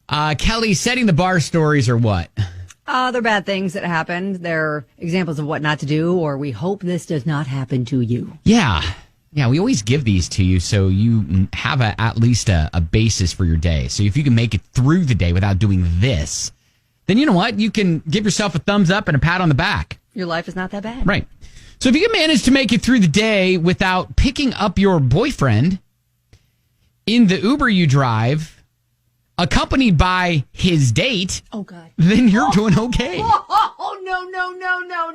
Kelly, setting the bar stories or what? They're bad things that happened. They're examples of what not to do, or we hope this does not happen to you. Yeah. Yeah, we always give these to you so you have at least a basis for your day. So if you can make it through the day without doing this, then you know what? You can give yourself a thumbs up and a pat on the back. Your life is not that bad. Right. So if you can manage to make it through the day without picking up your boyfriend in the Uber you drive, accompanied by his date, oh God, then you're doing okay. Oh,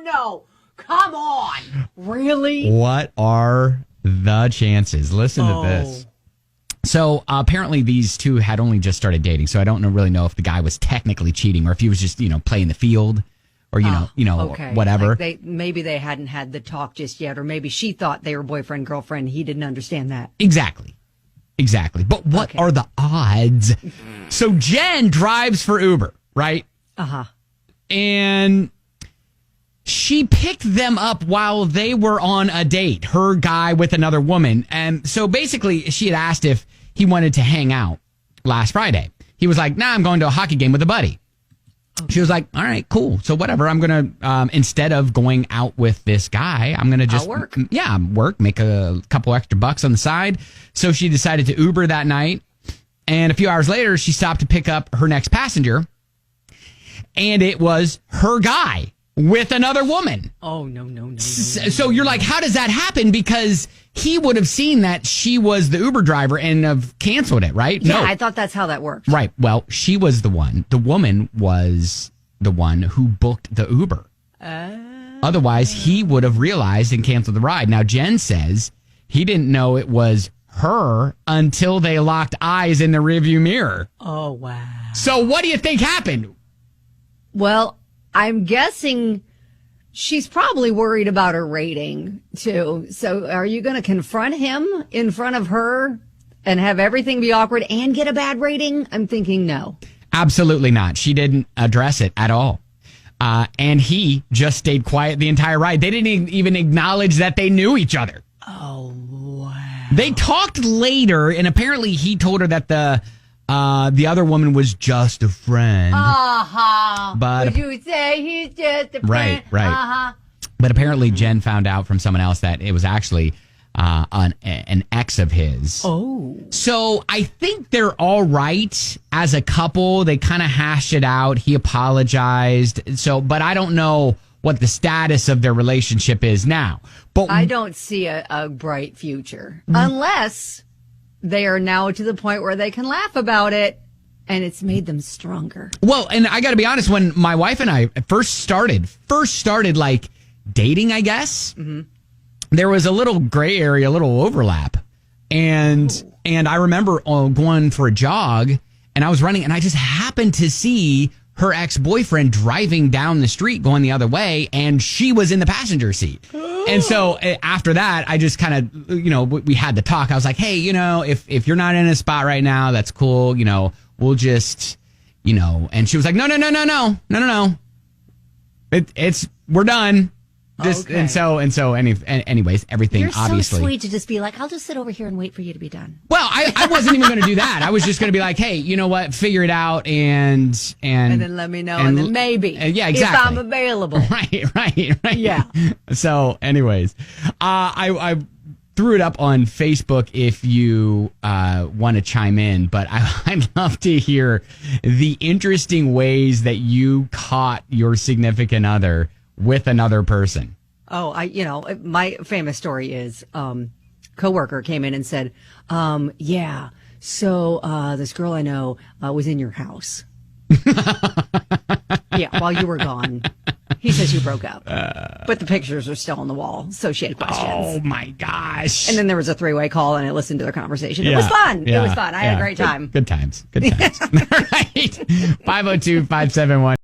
no. Come on. Really? What are the chances? Listen to this. So apparently these two had only just started dating. So I don't really know if the guy was technically cheating or if he was just, playing the field or, okay. whatever. Like maybe they hadn't had the talk just yet, or maybe she thought they were boyfriend, girlfriend. He didn't understand that. Exactly. But what are the odds? So Jen drives for Uber, right? Uh-huh. And she picked them up while they were on a date, her guy with another woman. And so basically she had asked if he wanted to hang out last Friday. He was like, nah, I'm going to a hockey game with a buddy. Okay. She was like, all right, cool. So whatever, I'm going to, instead of going out with this guy, I'm going to just work, make a couple extra bucks on the side. So she decided to Uber that night. And a few hours later, she stopped to pick up her next passenger. And it was her guy with another woman. Oh, no. So you're like, how does that happen? Because he would have seen that she was the Uber driver and have canceled it, right? Yeah, no. I thought that's how that worked. Right. Well, she was the one. The woman was the one who booked the Uber. Otherwise, he would have realized and canceled the ride. Now, Jen says he didn't know it was her until they locked eyes in the rearview mirror. Oh, wow. So what do you think happened? Well, I'm guessing she's probably worried about her rating, too. So are you going to confront him in front of her and have everything be awkward and get a bad rating? I'm thinking no. Absolutely not. She didn't address it at all. And he just stayed quiet the entire ride. They didn't even acknowledge that they knew each other. Oh, wow. They talked later, and apparently he told her that the other woman was just a friend. But would you say he's just a friend? Right. But apparently Jen found out from someone else that it was actually an ex of his. Oh. So I think they're all right as a couple. They kind of hashed it out. He apologized. But I don't know what the status of their relationship is now. But I don't see a bright future unless they are now to the point where they can laugh about it and it's made them stronger. Well, and I got to be honest, when my wife and I first started like dating, I guess, there was a little gray area, a little overlap. And I remember going for a jog and I was running and I just happened to see her ex-boyfriend driving down the street going the other way, and she was in the passenger seat. And so after that, I just kind of, we had the talk. I was like, hey, if you're not in a spot right now, that's cool. We'll just, and she was like, no. We're done. Okay. Anyways, everything You're obviously. so sweet to just be like, I'll just sit over here and wait for you to be done. Well, I wasn't even going to do that. I was just going to be like, hey, you know what? Figure it out and then let me know, and then maybe. Yeah, exactly. If I'm available. Right. Yeah. So, anyways, I threw it up on Facebook if you want to chime in, but I'd love to hear the interesting ways that you caught your significant other with another person. Oh, my famous story is coworker came in and said, yeah, so this girl I know was in your house. Yeah, while you were gone. He says you broke up. But the pictures are still on the wall, so she had questions. Oh, my gosh. And then there was a three-way call, and I listened to their conversation. It was fun. Yeah, it was fun. I had a great time. Good times. All right. 502-571.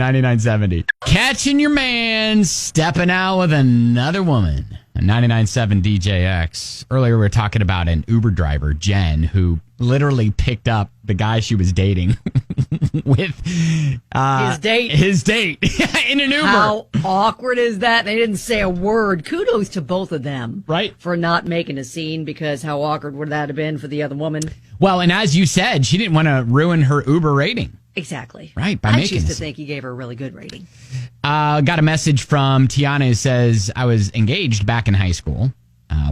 $99.70. Catching your man stepping out with another woman. 99.7 DJX. Earlier, we were talking about an Uber driver, Jen, who literally picked up the guy she was dating with his date in an Uber. How awkward is that? They didn't say a word. Kudos to both of them, right, for not making a scene, because how awkward would that have been for the other woman? Well, and as you said, she didn't want to ruin her Uber rating. Exactly. Right. I choose to think he gave her a really good rating. Got a message from Tiana who says, I was engaged back in high school.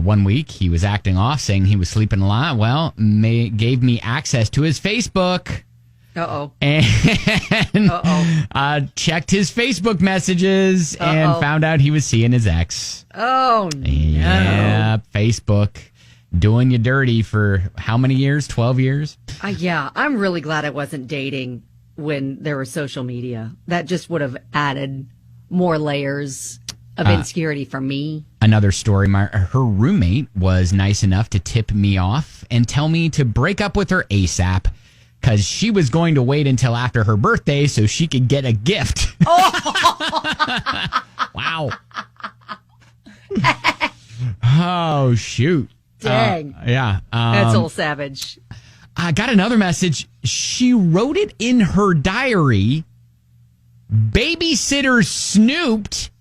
One week, he was acting off, saying he was sleeping a lot. Well, gave me access to his Facebook. Uh-oh. And checked his Facebook messages and found out he was seeing his ex. Oh, no. Yeah, Facebook. Doing you dirty for how many years? 12 years? Yeah, I'm really glad I wasn't dating when there was social media. That just would have added more layers of insecurity for me. Another story, her roommate was nice enough to tip me off and tell me to break up with her ASAP because she was going to wait until after her birthday so she could get a gift. Oh! Wow. Oh, shoot. Dang. Yeah. That's old savage. I got another message. She wrote it in her diary. Babysitter snooped,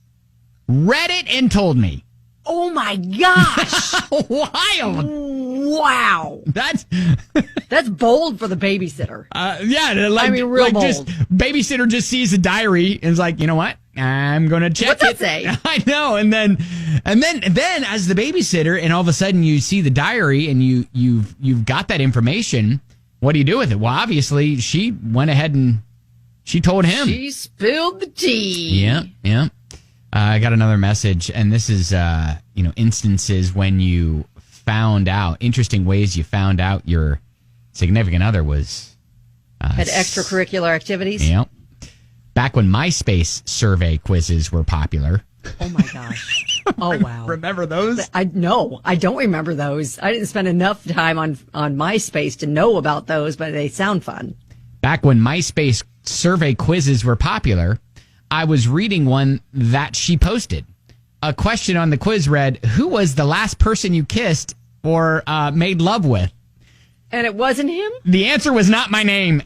read it, and told me. Oh, my gosh. Wild. Wow. That's bold for the babysitter. Yeah. Like, real bold. Just, babysitter just sees the diary and is like, you know what? I'm going to check What's that say? I know. And then as the babysitter, and all of a sudden you see the diary and you've got that information. What do you do with it? Well, obviously she went ahead and she told him. She spilled the tea. Yeah. I got another message, and this is, instances when you found out, interesting ways you found out your significant other was... had extracurricular activities? Yeah. Back when MySpace survey quizzes were popular. Oh, my gosh. Oh, wow. Remember those? No, I don't remember those. I didn't spend enough time on MySpace to know about those, but they sound fun. Back when MySpace survey quizzes were popular, I was reading one that she posted. A question on the quiz read, who was the last person you kissed or made love with? And it wasn't him? The answer was not my name.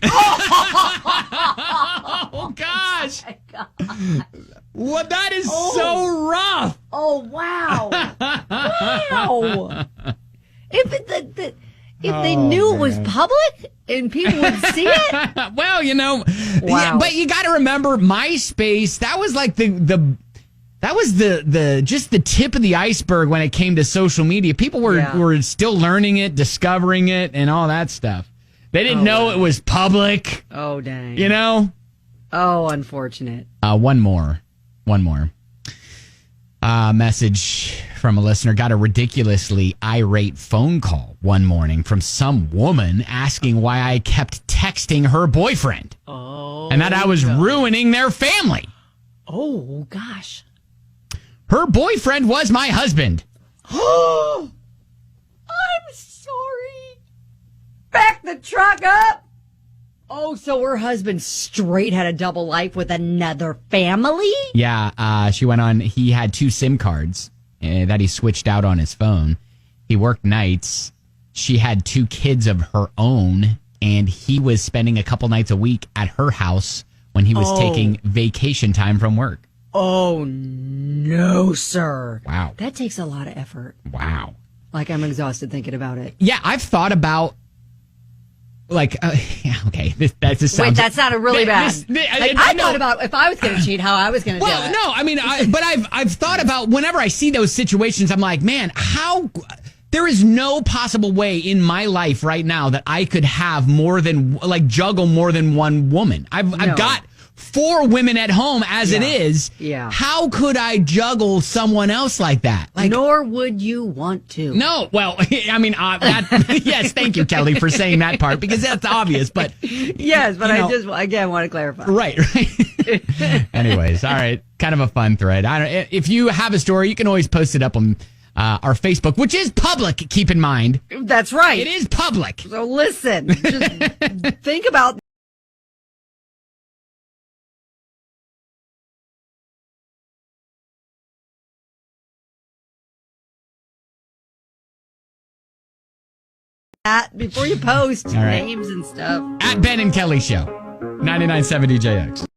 Oh, gosh. Oh, my God. Well, that is so rough. Oh, wow. Wow. If they knew it was public and people would see it. Well, wow. Yeah, but you got to remember MySpace, that was like that was just the tip of the iceberg when it came to social media. People were still learning it, discovering it, and all that stuff. They didn't know it was public. Oh, dang. Oh, unfortunate. One more. Message from a listener. Got a ridiculously irate phone call one morning from some woman asking why I kept texting her boyfriend. Oh. And that I was ruining their family. Oh, gosh. Her boyfriend was my husband. I'm sorry. Back the truck up. Oh, so her husband straight had a double life with another family? Yeah, she went on. He had 2 SIM cards that he switched out on his phone. He worked nights. She had 2 kids of her own, and he was spending a couple nights a week at her house when he was taking vacation time from work. Oh, no, sir. Wow. That takes a lot of effort. Wow. Like, I'm exhausted thinking about it. Yeah, I've thought about, like, okay, that just sounds... Wait, that sounded really bad. I thought about if I was going to cheat, how I was going to do it. Well, no, I mean, but I've thought about, whenever I see those situations, I'm like, man, there is no possible way in my life right now that I could have juggle more than one woman. I've got 4 women at home as it is. Yeah. How could I juggle someone else like that? Nor would you want to. No. Well, I mean, yes, thank you, Kelly, for saying that part, because that's obvious. But yes, but I just, again, want to clarify. Right. Anyways, all right. Kind of a fun thread. If you have a story, you can always post it up on our Facebook, which is public, keep in mind. That's right. It is public. So listen, just think about that before you post right. names and stuff. At Ben and Kelly Show, 99.7 DJX.